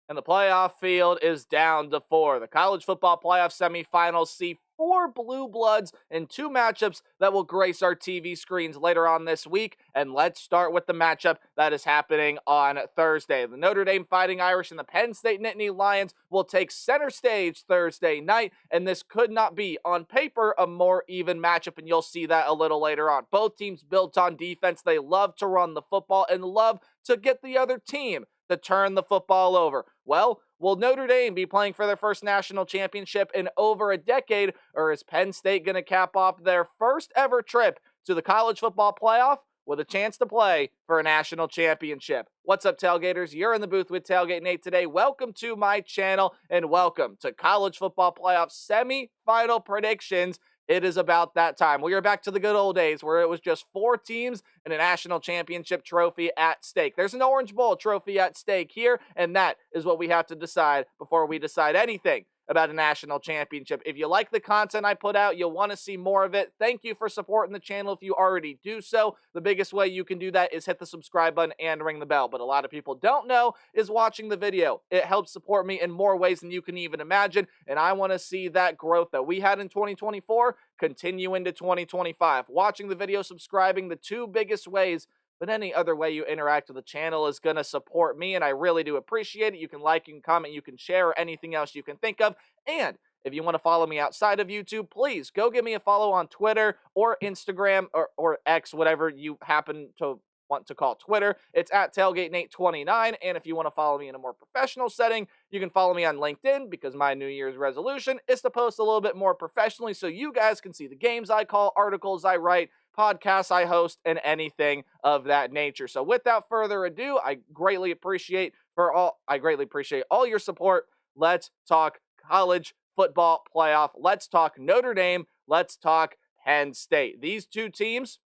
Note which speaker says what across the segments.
Speaker 1: And the playoff field is down to four. The college football playoff semifinals see four blue bloods in two matchups that will grace our TV screens later on this week. And let's start with the matchup that is happening on Thursday. The Notre Dame Fighting Irish and the Penn State Nittany Lions will take center stage Thursday night. And this could not be, on paper, a more even matchup. And you'll see that a little later on. Both teams built on defense. They love to run the football and love to get the other team to turn the football over. Well, will Notre Dame be playing for their first national championship in over a decade, or is Penn State going to cap off their first ever trip to the college football playoff with a chance to play for a national championship? What's up, Tailgaters? You're in the booth with Tailgate Nate today. Welcome to my channel, and welcome to college football playoff semi-final predictions. It is about that time. We are back to the good old days where it was just four teams and a national championship trophy at stake. There's an Orange Bowl trophy at stake here, and that is what we have to decide before we decide anything about a national championship. If you like the content I put out, you'll want to see more of it. Thank you for supporting the channel if you already do so. The biggest way you can do that is hit the subscribe button and ring the bell. But a lot of people don't know is watching the video. It helps support me in more ways than you can even imagine, and I want to see that growth that we had in 2024 continue into 2025. Watching the video, subscribing, the two biggest ways. But any other way you interact with the channel is going to support me, and I really do appreciate it. You can like, you can comment, you can share, or anything else you can think of. And if you want to follow me outside of YouTube, please go give me a follow on Twitter or Instagram or X, whatever you happen to want to call Twitter. It's at TailgateNate29. And if you want to follow me in a more professional setting, you can follow me on LinkedIn, because my New Year's resolution is to post a little bit more professionally so you guys can see the games I call, articles I write, podcasts I host, and anything of that nature. So without further ado, I greatly appreciate all your support. Let's talk college football playoff. Let's talk Notre Dame. Let's talk Penn State. These two teams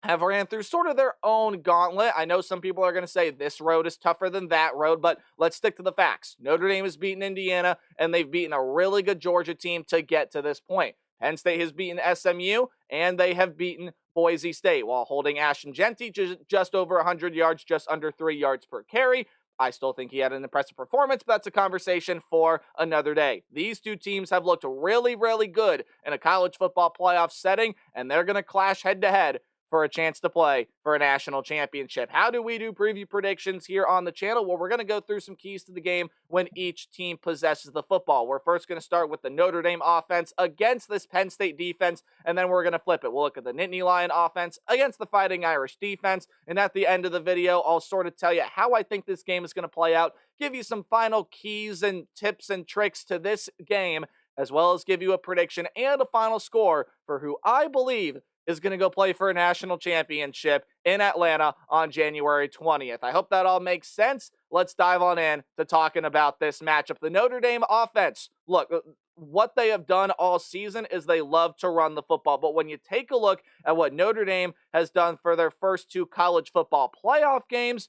Speaker 1: have ran through sort of their own gauntlet. I know some people are going to say this road is tougher than that road, but let's stick to the facts. Notre Dame has beaten Indiana, and they've beaten a really good Georgia team to get to this point. Penn State has beaten SMU, and they have beaten Boise State while holding Ashton Jeanty just over 100 yards, just under 3 yards per carry. I still think he had an impressive performance, but that's a conversation for another day. These two teams have looked really, really good in a college football playoff setting, and they're going to clash head-to-head for a chance to play for a national championship. How do we do preview predictions here on the channel? Well, we're going to go through some keys to the game when each team possesses the football. We're first going to start with the Notre Dame offense against this Penn State defense, and then we're going to flip it. We'll look at the Nittany Lion offense against the Fighting Irish defense, and at the end of the video, I'll sort of tell you how I think this game is going to play out, give you some final keys and tips and tricks to this game, as well as give you a prediction and a final score for who I believe is going to go play for a national championship in Atlanta on January 20th. I hope that all makes sense. Let's dive on in to talking about this matchup. The Notre Dame offense, look, what they have done all season is they love to run the football. But when you take a look at what Notre Dame has done for their first two college football playoff games,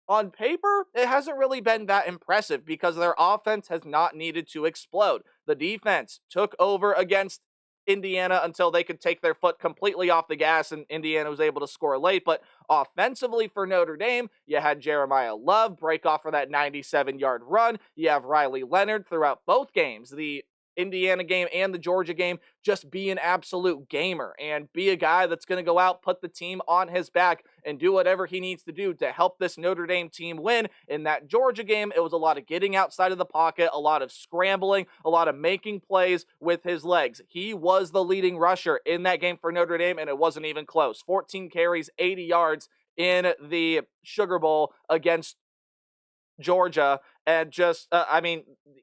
Speaker 1: on paper, it hasn't really been that impressive because their offense has not needed to explode. The defense took over against Indiana until they could take their foot completely off the gas, and Indiana was able to score late. But offensively for Notre Dame, you had Jeremiah Love break off for that 97-yard run. You have Riley Leonard throughout both games, the Indiana game and the Georgia game, just be an absolute gamer and be a guy that's going to go out, put the team on his back, and do whatever he needs to do to help this Notre Dame team win. In that Georgia game, it was a lot of getting outside of the pocket, a lot of scrambling, a lot of making plays with his legs. He was the leading rusher in that game for Notre Dame, and it wasn't even close. 14 carries, 80 yards in the Sugar Bowl against Georgia, and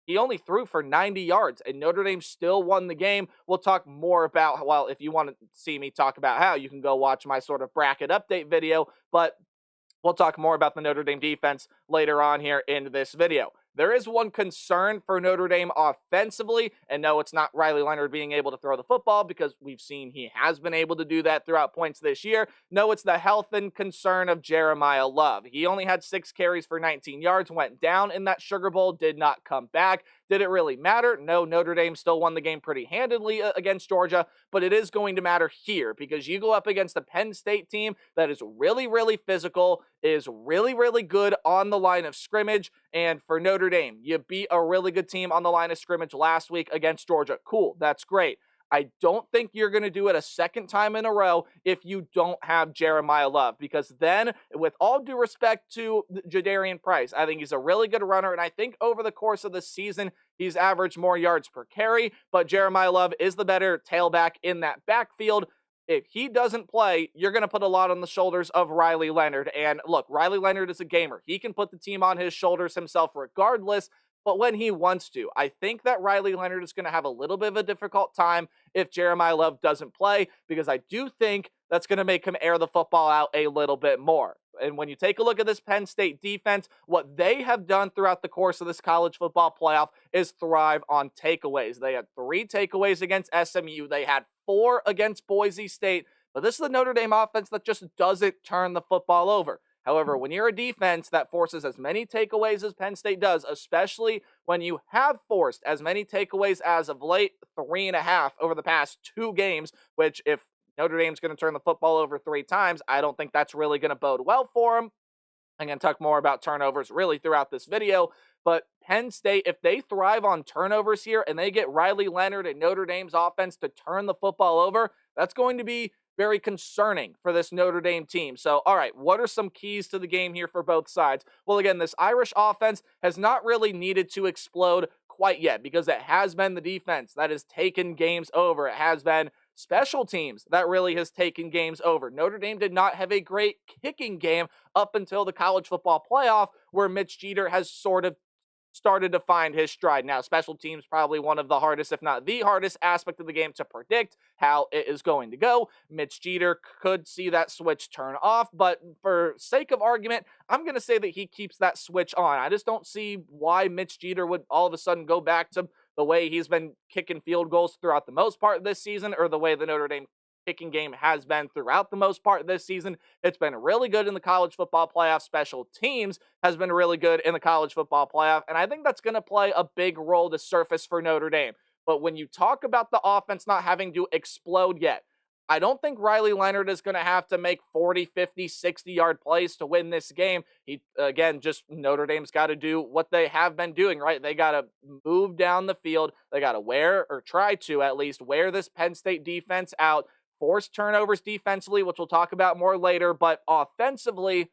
Speaker 1: he only threw for 90 yards, and Notre Dame still won the game. We'll talk more about, well, if you want to see me talk about how, you can go watch my sort of bracket update video, but we'll talk more about the Notre Dame defense later on here in this video. There is one concern for Notre Dame offensively, and no, it's not Riley Leonard being able to throw the football, because we've seen he has been able to do that throughout points this year. No, it's the health and concern of Jeremiah Love. He only had 6 carries for 19 yards, went down in that Sugar Bowl, did not come back. Did it really matter? No, Notre Dame still won the game pretty handedly against Georgia, but it is going to matter here because you go up against a Penn State team that is really, really physical, is really, really good on the line of scrimmage, and for Notre Notre Dame, you beat a really good team on the line of scrimmage last week against Georgia. Cool, that's great. I don't think you're going to do it a second time in a row if you don't have Jeremiah Love, because then, with all due respect to Jadarian Price, I think he's a really good runner, and I think over the course of the season, he's averaged more yards per carry, but Jeremiah Love is the better tailback in that backfield. If he doesn't play, you're going to put a lot on the shoulders of Riley Leonard. And look, Riley Leonard is a gamer. He can put the team on his shoulders himself regardless, but when he wants to. I think that Riley Leonard is going to have a little bit of a difficult time if Jeremiah Love doesn't play, because I do think that's going to make him air the football out a little bit more. And when you take a look at this Penn State defense, what they have done throughout the course of this college football playoff is thrive on takeaways. They had 3 takeaways against SMU. They had 4 against Boise State. But this is the Notre Dame offense that just doesn't turn the football over. However, when you're a defense that forces as many takeaways as Penn State does, especially when you have forced as many takeaways as of late, 3.5 over the past 2 games, which if Notre Dame's going to turn the football over 3 times, I don't think that's really going to bode well for them. I'm going to talk more about turnovers really throughout this video, but Penn State, if they thrive on turnovers here and they get Riley Leonard and Notre Dame's offense to turn the football over, that's going to be very concerning for this Notre Dame team. So, all right, what are some keys to the game here for both sides? Well, again, this Irish offense has not really needed to explode quite yet, because it has been the defense that has taken games over. It has been special teams that really has taken games over. Notre Dame did not have a great kicking game up until the college football playoff, where Mitch Jeter has sort of started to find his stride. Now, special teams probably one of the hardest, if not the hardest aspect of the game to predict how it is going to go. Mitch Jeter could see that switch turn off, but for sake of argument, I'm going to say that he keeps that switch on. I just don't see why Mitch Jeter would all of a sudden go back to the way he's been kicking field goals throughout the most part of this season, or the way the Notre Dame kicking game has been throughout the most part of this season. It's been really good in the college football playoff. Special teams has been really good in the college football playoff, and I think that's going to play a big role to surface for Notre Dame. But when you talk about the offense not having to explode yet, I don't think Riley Leonard is going to have to make 40, 50, 60-yard plays to win this game. Again, just Notre Dame's got to do what they have been doing, right? They got to move down the field. They got to wear, or try to at least, wear this Penn State defense out, force turnovers defensively, which we'll talk about more later. But offensively,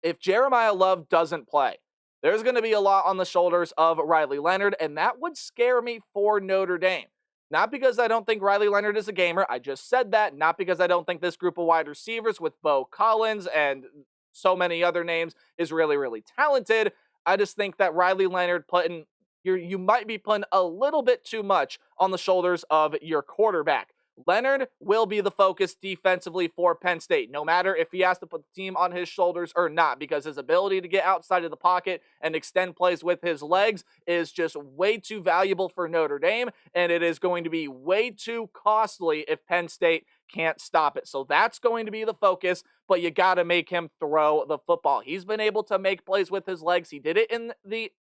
Speaker 1: if Jeremiah Love doesn't play, there's going to be a lot on the shoulders of Riley Leonard, and that would scare me for Notre Dame. Not because I don't think Riley Leonard is a gamer. I just said that. Not because I don't think this group of wide receivers with Bo Collins and so many other names is really, really talented. I just think that Riley Leonard you might be putting a little bit too much on the shoulders of your quarterback. Leonard will be the focus defensively for Penn State, no matter if he has to put the team on his shoulders or not, because his ability to get outside of the pocket and extend plays with his legs is just way too valuable for Notre Dame, and it is going to be way too costly if Penn State can't stop it. So that's going to be the focus, but you got to make him throw the football. He's been able to make plays with his legs. He did it in the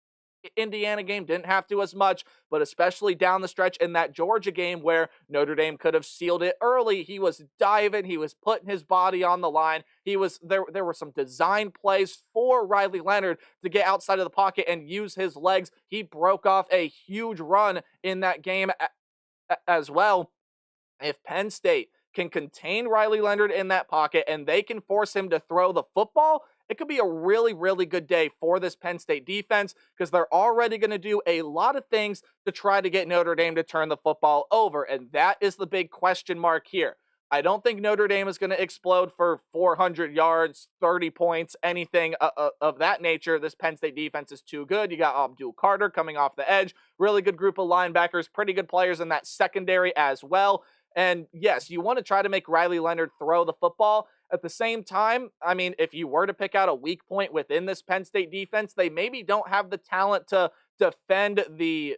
Speaker 1: Indiana game, didn't have to as much, but especially down the stretch in that Georgia game where Notre Dame could have sealed it early. He was diving, he was putting his body on the line. There were some design plays for Riley Leonard to get outside of the pocket and use his legs. He broke off a huge run in that game as well. If Penn State can contain Riley Leonard in that pocket and they can force him to throw the football, it could be a really, really good day for this Penn State defense, because they're already going to do a lot of things to try to get Notre Dame to turn the football over, and that is the big question mark here. I don't think Notre Dame is going to explode for 400 yards, 30 points, anything of that nature. This Penn State defense is too good. You got Abdul Carter coming off the edge, really good group of linebackers, pretty good players in that secondary as well. And yes, you want to try to make Riley Leonard throw the football. At the same time, I mean, if you were to pick out a weak point within this Penn State defense, they maybe don't have the talent to defend the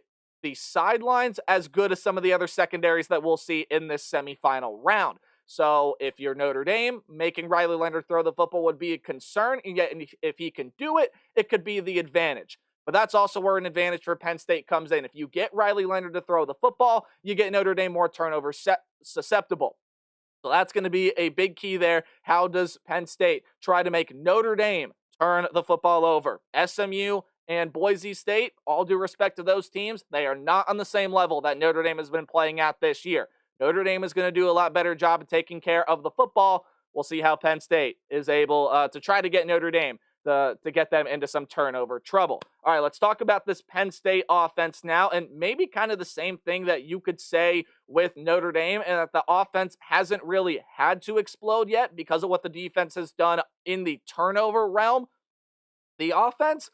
Speaker 1: sidelines as good as some of the other secondaries that we'll see in this semifinal round. So if you're Notre Dame, making Riley Leonard throw the football would be a concern, and yet if he can do it, it could be the advantage. But that's also where an advantage for Penn State comes in. If you get Riley Leonard to throw the football, you get Notre Dame more turnover susceptible. So that's going to be a big key there. How does Penn State try to make Notre Dame turn the football over? SMU And Boise State, all due respect to those teams, they are not on the same level that Notre Dame has been playing at this year. Notre Dame is going to do a lot better job of taking care of the football. We'll see how Penn State is able to try to get Notre Dame to get them into some turnover trouble. All right, let's talk about this Penn State offense now, and maybe kind of the same thing that you could say with Notre Dame, and that the offense hasn't really had to explode yet because of what the defense has done in the turnover realm. The offense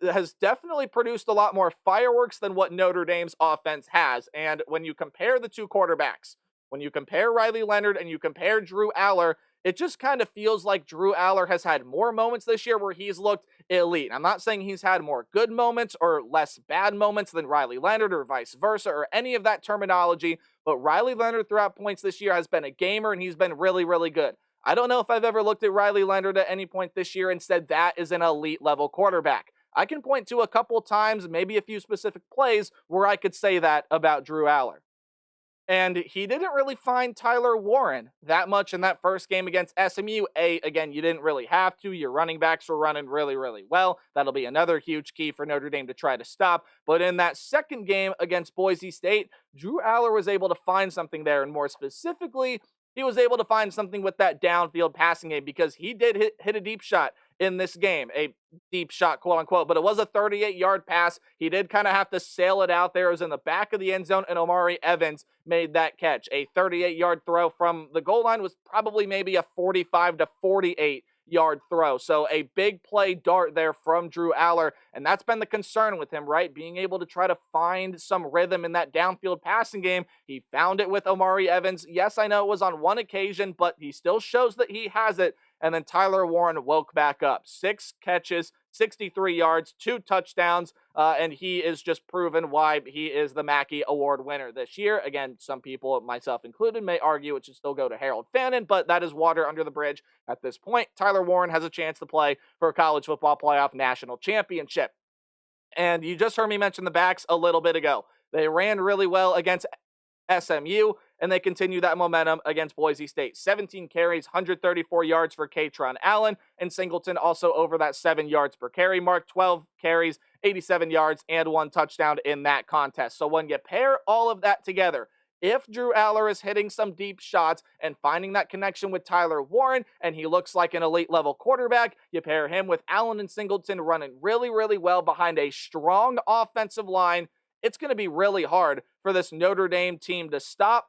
Speaker 1: has definitely produced a lot more fireworks than what Notre Dame's offense has. And when you compare the two quarterbacks, when you compare Riley Leonard and you compare Drew Aller, it just kind of feels like Drew Aller has had more moments this year where he's looked elite. I'm not saying he's had more good moments or less bad moments than Riley Leonard or vice versa or any of that terminology, but Riley Leonard throughout points this year has been a gamer and he's been really, really good. I don't know if I've ever looked at Riley Leonard at any point this year and said that is an elite level quarterback. I can point to a couple times, maybe a few specific plays, where I could say that about Drew Aller. And he didn't really find Tyler Warren that much in that first game against SMU. Again, you didn't really have to. Your running backs were running really, really well. That'll be another huge key for Notre Dame to try to stop. But in that second game against Boise State, Drew Aller was able to find something there. And more specifically, he was able to find something with that downfield passing game because he did hit a deep shot in this game, a deep shot, quote unquote, but it was a 38-yard pass. He did kind of have to sail it out there. It was in the back of the end zone, and Omari Evans made that catch. A 38-yard throw from the goal line was probably maybe a 45 to 48-yard throw. So a big play dart there from Drew Aller, and that's been the concern with him, right? Being able to try to find some rhythm in that downfield passing game. He found it with Omari Evans. Yes, I know it was on one occasion, but he still shows that he has it. And then Tyler Warren woke back up. 6 catches, 63 yards, 2 touchdowns, and he is just proven why he is the Mackey Award winner this year. Again, some people, myself included, may argue it should still go to Harold Fannin, but that is water under the bridge at this point. Tyler Warren has a chance to play for a college football playoff national championship. And you just heard me mention the backs a little bit ago. They ran really well against SMU, and they continue that momentum against Boise State. 17 carries, 134 yards for Katron Allen, and Singleton also over that 7 yards per carry mark. 12 carries, 87 yards, and 1 touchdown in that contest. So when you pair all of that together, if Drew Aller is hitting some deep shots and finding that connection with Tyler Warren, and he looks like an elite level quarterback, you pair him with Allen and Singleton running really, really well behind a strong offensive line, it's going to be really hard for this Notre Dame team to stop.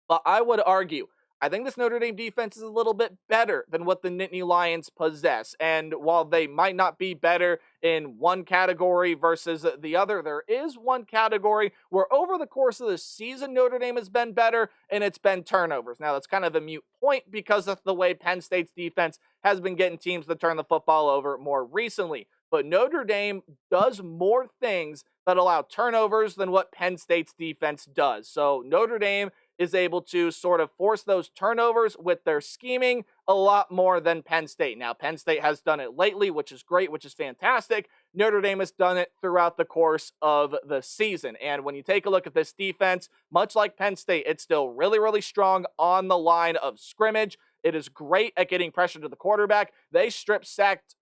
Speaker 1: But I would argue, I think this Notre Dame defense is a little bit better than what the Nittany Lions possess. And while they might not be better in one category versus the other, there is one category where over the course of the season, Notre Dame has been better, and it's been turnovers. Now, that's kind of a moot point because of the way Penn State's defense has been getting teams to turn the football over more recently. But Notre Dame does more things that allow turnovers than what Penn State's defense does. So Notre Dame is able to sort of force those turnovers with their scheming a lot more than Penn State. Now, Penn State has done it lately, which is great, which is fantastic. Notre Dame has done it throughout the course of the season. And when you take a look at this defense, much like Penn State, it's still really, really strong on the line of scrimmage. It is great at getting pressure to the quarterback. They strip sacked,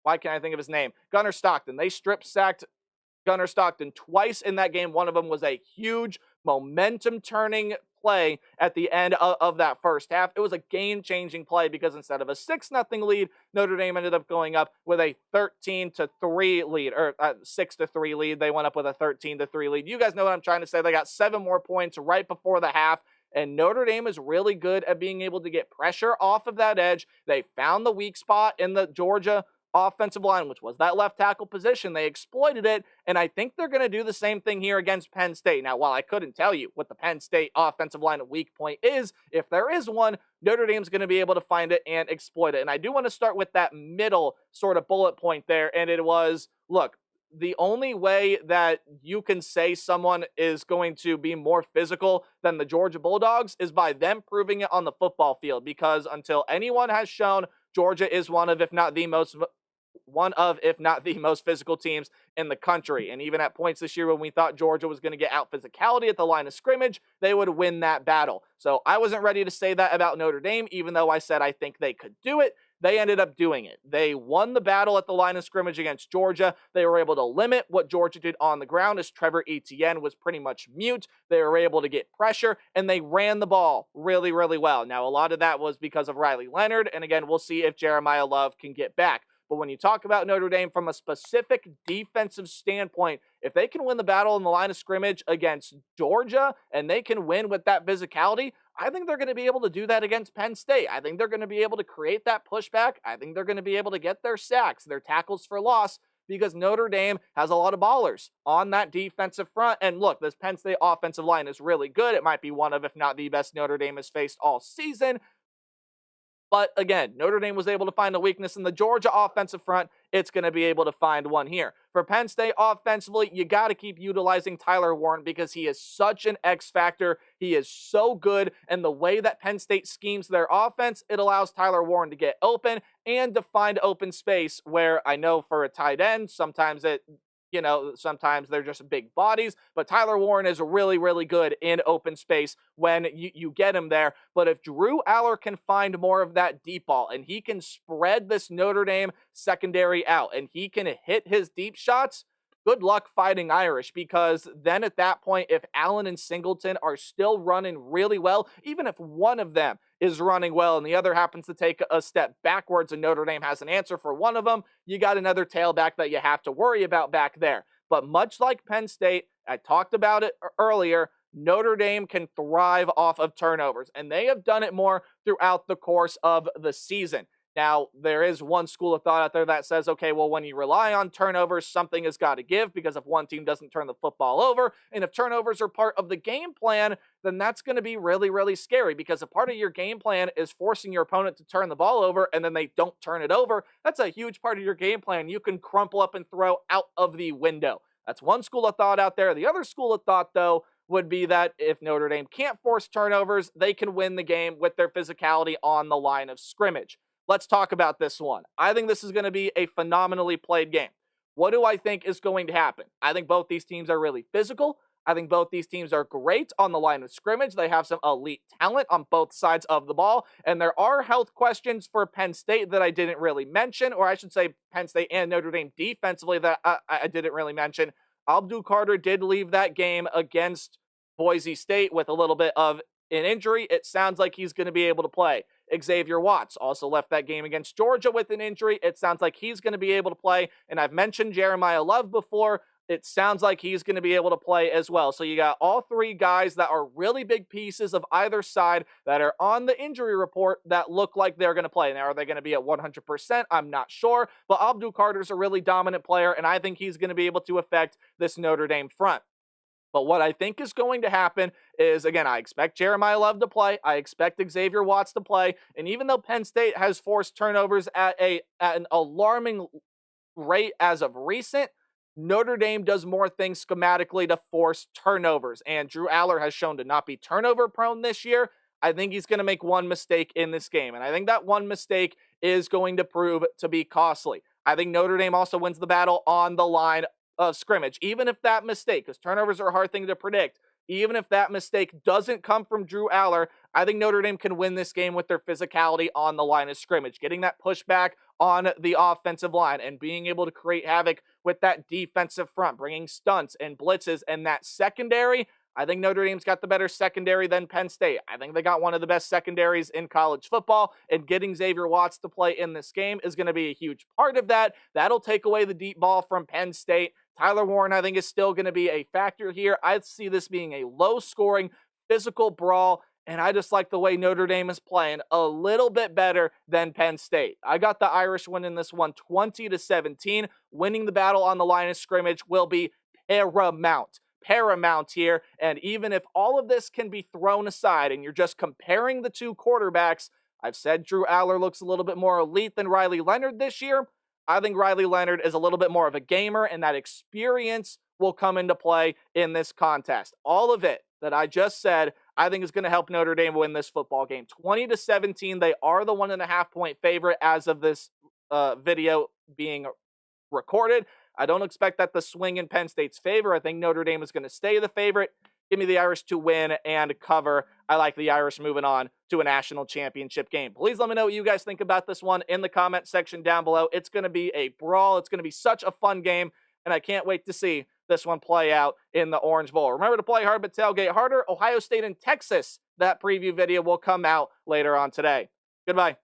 Speaker 1: why can't I think of his name? Gunnar Stockton. They strip sacked Gunnar Stockton twice in that game. One of them was a huge momentum-turning play at the end of that first half. It was a game-changing play because instead of a 6-0 lead, Notre Dame ended up going up with a 13-3 lead, or 6-3 lead. They went up with a 13-3 lead. You guys know what I'm trying to say. They got 7 more points right before the half. And Notre Dame is really good at being able to get pressure off of that edge. They found the weak spot in the Georgia offensive line, which was that left tackle position. They exploited it, and I think they're going to do the same thing here against Penn State. Now, while I couldn't tell you what the Penn State offensive line weak point is, if there is one, Notre Dame's going to be able to find it and exploit it. And I do want to start with that middle sort of bullet point there, and it was, look, the only way that you can say someone is going to be more physical than the Georgia Bulldogs is by them proving it on the football field, because until anyone has shown Georgia is one of, if not the most physical teams in the country. And even at points this year when we thought Georgia was going to get out physicality at the line of scrimmage, they would win that battle. So I wasn't ready to say that about Notre Dame, even though I said I think they could do it. they ended up doing it. They won the battle at the line of scrimmage against Georgia. They were able to limit what Georgia did on the ground as Trevor Etienne was pretty much mute. They were able to get pressure, and they ran the ball really, really well. Now, a lot of that was because of Riley Leonard, and again, we'll see if Jeremiah Love can get back. But when you talk about Notre Dame from a specific defensive standpoint, if they can win the battle in the line of scrimmage against Georgia and they can win with that physicality, I think they're going to be able to do that against Penn State. I think they're going to be able to create that pushback. I think they're going to be able to get their sacks, their tackles for loss, because Notre Dame has a lot of ballers on that defensive front. And look, this Penn State offensive line is really good. It might be one of, if not the best Notre Dame has faced all season. But again, Notre Dame was able to find a weakness in the Georgia offensive front. It's going to be able to find one here. For Penn State offensively, you got to keep utilizing Tyler Warren because he is such an X factor. He is so good. And the way that Penn State schemes their offense, it allows Tyler Warren to get open and to find open space where I know for a tight end, sometimes sometimes they're just big bodies, but Tyler Warren is really, really good in open space when you get him there. But if Drew Aller can find more of that deep ball and he can spread this Notre Dame secondary out and he can hit his deep shots, good luck fighting Irish, because then at that point, if Allen and Singleton are still running really well, even if one of them is running well and the other happens to take a step backwards and Notre Dame has an answer for one of them, you got another tailback that you have to worry about back there. But much like Penn State, I talked about it earlier, Notre Dame can thrive off of turnovers, and they have done it more throughout the course of the season. Now, there is one school of thought out there that says, okay, well, when you rely on turnovers, something has got to give, because if one team doesn't turn the football over, and if turnovers are part of the game plan, then that's going to be really, really scary, because if part of your game plan is forcing your opponent to turn the ball over and then they don't turn it over, that's a huge part of your game plan you can crumple up and throw out of the window. That's one school of thought out there. The other school of thought, though, would be that if Notre Dame can't force turnovers, they can win the game with their physicality on the line of scrimmage. Let's talk about this one. I think this is going to be a phenomenally played game. What do I think is going to happen? I think both these teams are really physical. I think both these teams are great on the line of scrimmage. They have some elite talent on both sides of the ball. And there are health questions for Penn State that I didn't really mention, or I should say Penn State and Notre Dame defensively that I didn't really mention. Abdul Carter did leave that game against Boise State with a little bit of an injury. It sounds like he's going to be able to play. Xavier Watts also left that game against Georgia with an injury. It sounds like he's going to be able to play. And I've mentioned Jeremiah Love before. It sounds like he's going to be able to play as well. So you got all three guys that are really big pieces of either side that are on the injury report that look like they're going to play. Now, are they going to be at 100%? I'm not sure. But Abdul Carter's a really dominant player, and I think he's going to be able to affect this Notre Dame front. But what I think is going to happen is, again, I expect Jeremiah Love to play. I expect Xavier Watts to play. And even though Penn State has forced turnovers at an alarming rate as of recent, Notre Dame does more things schematically to force turnovers. And Drew Aller has shown to not be turnover prone this year. I think he's going to make one mistake in this game. And I think that one mistake is going to prove to be costly. I think Notre Dame also wins the battle on the line of scrimmage, even if that mistake, because turnovers are a hard thing to predict, even if that mistake doesn't come from Drew Aller, I think Notre Dame can win this game with their physicality on the line of scrimmage, getting that pushback on the offensive line and being able to create havoc with that defensive front, bringing stunts and blitzes, and that secondary. I think Notre Dame's got the better secondary than Penn State. I think they got one of the best secondaries in college football, and getting Xavier Watts to play in this game is going to be a huge part of that. That'll take away the deep ball from Penn State. Tyler Warren, I think, is still going to be a factor here. I see this being a low-scoring, physical brawl, and I just like the way Notre Dame is playing a little bit better than Penn State. I got the Irish winning this one 20-17. Winning the battle on the line of scrimmage will be paramount here. And even if all of this can be thrown aside and you're just comparing the two quarterbacks, I've said Drew Aller looks a little bit more elite than Riley Leonard this year. I think Riley Leonard is a little bit more of a gamer, and that experience will come into play in this contest. All of it that I just said, I think is going to help Notre Dame win this football game. 20-17, they are the 1.5-point favorite as of this video being recorded. I don't expect that to swing in Penn State's favor. I think Notre Dame is going to stay the favorite. Give me the Irish to win and cover. I like the Irish moving on to a national championship game. Please let me know what you guys think about this one in the comment section down below. It's going to be a brawl. It's going to be such a fun game, and I can't wait to see this one play out in the Orange Bowl. Remember to play hard but tailgate harder. Ohio State and Texas. That preview video will come out later on today. Goodbye.